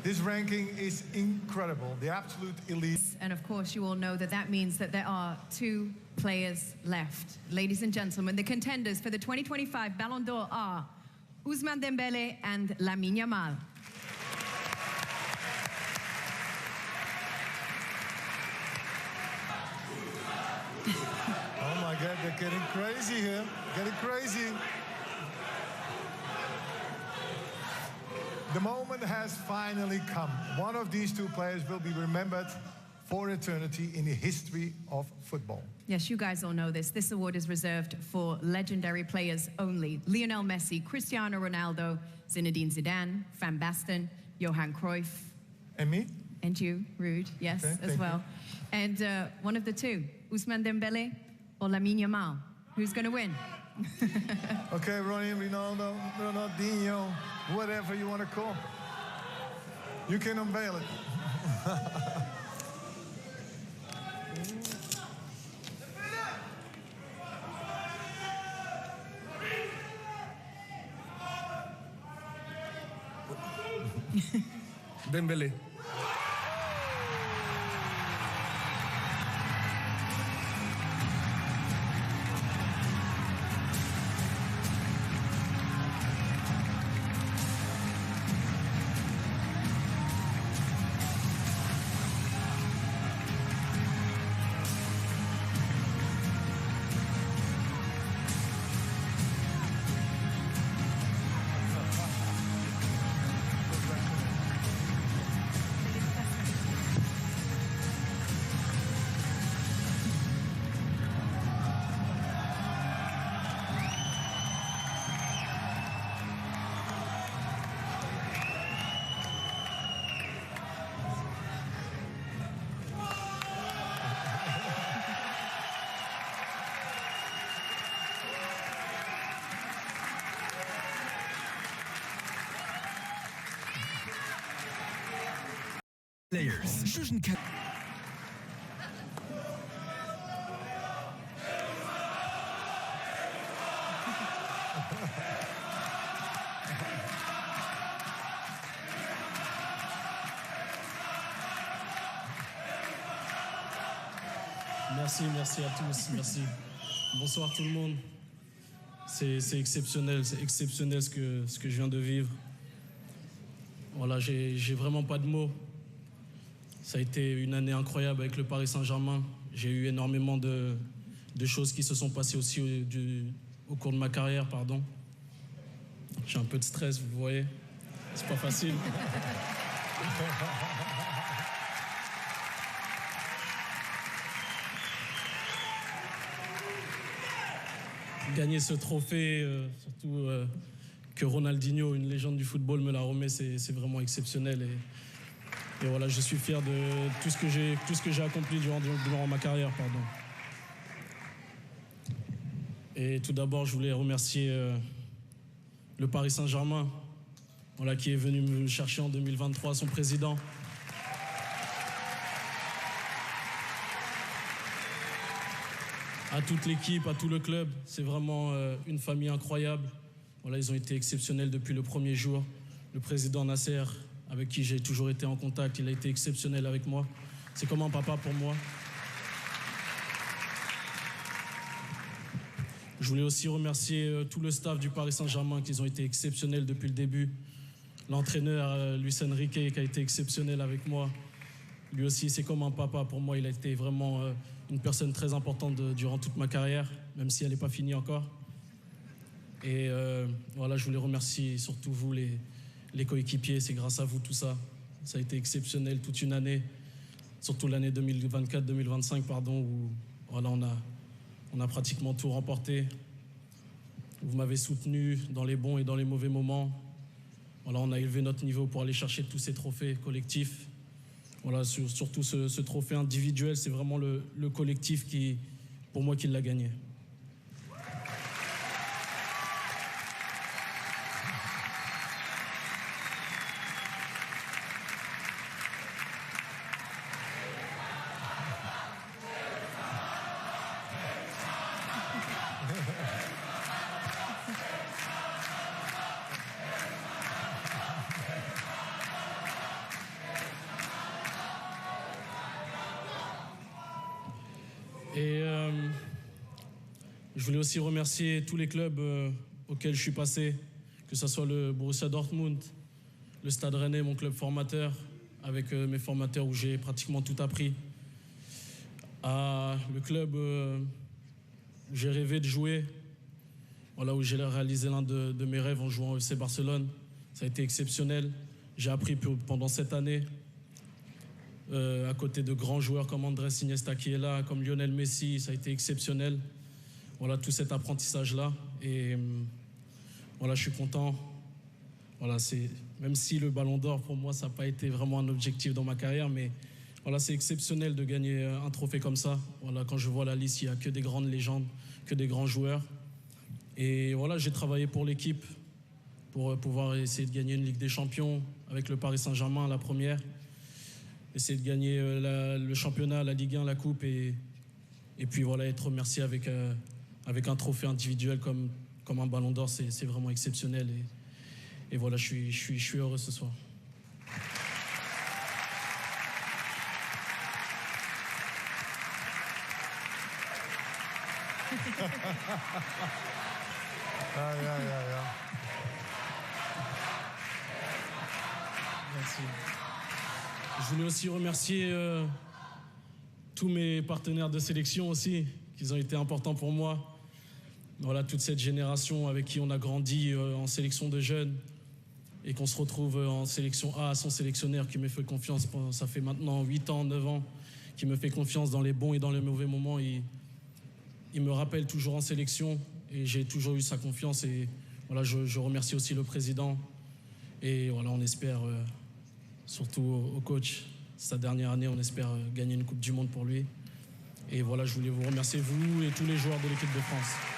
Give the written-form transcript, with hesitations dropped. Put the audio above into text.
This ranking is incredible, the absolute elite. And of course, you all know that that means that there are 2 players left. Ladies and gentlemen, the contenders for the 2025 Ballon d'Or are Ousmane Dembélé and Lamine Yamal. Oh my God, they're getting crazy here, getting crazy. The moment has finally come. One of these 2 players will be remembered for eternity in the history of football. Yes, you guys all know this. This award is reserved for legendary players only. Lionel Messi, Cristiano Ronaldo, Zinedine Zidane, Van Basten, Johan Cruyff. And me? And you, Ruud, yes, okay, as well. You. And one of the 2, Ousmane Dembélé or Lamine Yamal. Who's going to win? Okay, Ronnie, Ronaldo, Ronaldinho, whatever you want to call. You can unveil it. Dembélé. Players. Merci à tous, merci. Bonsoir tout le monde. C'est exceptionnel ce que je viens de vivre. Voilà, j'ai vraiment pas de mots. Ça a été une année incroyable avec le Paris Saint-Germain. J'ai eu énormément de choses qui se sont passées aussi au cours de ma carrière, pardon. J'ai un peu de stress, vous voyez. C'est pas facile. Gagner ce trophée, surtout que Ronaldinho, une légende du football, me l'a remet, c'est vraiment exceptionnel. Et voilà, je suis fier de tout ce que j'ai accompli durant ma carrière, pardon. Et tout d'abord, je voulais remercier le Paris Saint-Germain, voilà, qui est venu me chercher en 2023, son président. À toute l'équipe, à tout le club, c'est vraiment une famille incroyable. Voilà, ils ont été exceptionnels depuis le premier jour. Le président Nasser, avec qui j'ai toujours été en contact, il a été exceptionnel avec moi. C'est comme un papa pour moi. Je voulais aussi remercier tout le staff du Paris Saint-Germain qui ont été exceptionnels depuis le début. L'entraîneur Luis Enrique qui a été exceptionnel avec moi. Lui aussi, c'est comme un papa pour moi. Il a été vraiment une personne très importante durant toute ma carrière, même si elle n'est pas finie encore. Et voilà, je voulais remercier surtout vous, les coéquipiers. C'est grâce à vous tout ça. Ça a été exceptionnel toute une année, surtout l'année 2024-2025, pardon, où voilà, on a pratiquement tout remporté. Vous m'avez soutenu dans les bons et dans les mauvais moments. Voilà, on a élevé notre niveau pour aller chercher tous ces trophées collectifs. Voilà, surtout ce trophée individuel, c'est vraiment le collectif pour moi, qui l'a gagné. voulais aussi remercier tous les clubs auxquels je suis passé, que ce soit le Borussia Dortmund, le Stade Rennais, mon club formateur, avec mes formateurs où j'ai pratiquement tout appris. Le club où j'ai rêvé de jouer, voilà, où j'ai réalisé l'un de mes rêves en jouant au FC Barcelone. Ça a été exceptionnel. J'ai appris pendant cette année, à côté de grands joueurs comme Andrés Iniesta qui est là, comme Lionel Messi, ça a été exceptionnel. Voilà, tout cet apprentissage-là. Et voilà, je suis content. Voilà, même si le Ballon d'Or, pour moi, ça n'a pas été vraiment un objectif dans ma carrière, mais voilà, c'est exceptionnel de gagner un trophée comme ça. Voilà, quand je vois la liste, il n'y a que des grandes légendes, que des grands joueurs. Et voilà, j'ai travaillé pour l'équipe, pour pouvoir essayer de gagner une Ligue des Champions avec le Paris Saint-Germain, la première. Essayer de gagner le championnat, la Ligue 1, la Coupe. Et puis voilà, être remercié avec un trophée individuel comme un Ballon d'Or, c'est vraiment exceptionnel. Et voilà, je suis heureux ce soir. Merci. Je voulais aussi remercier tous mes partenaires de sélection aussi, qui ont été importants pour moi. Voilà, toute cette génération avec qui on a grandi en sélection de jeunes et qu'on se retrouve en sélection A, son sélectionneur qui me fait confiance, ça fait maintenant 8 ans, 9 ans, qui me fait confiance dans les bons et dans les mauvais moments. Il me rappelle toujours en sélection et j'ai toujours eu sa confiance. Et voilà, je remercie aussi le président. Et voilà, on espère, surtout au coach, sa dernière année, on espère gagner une Coupe du Monde pour lui. Et voilà, je voulais vous remercier, vous et tous les joueurs de l'équipe de France.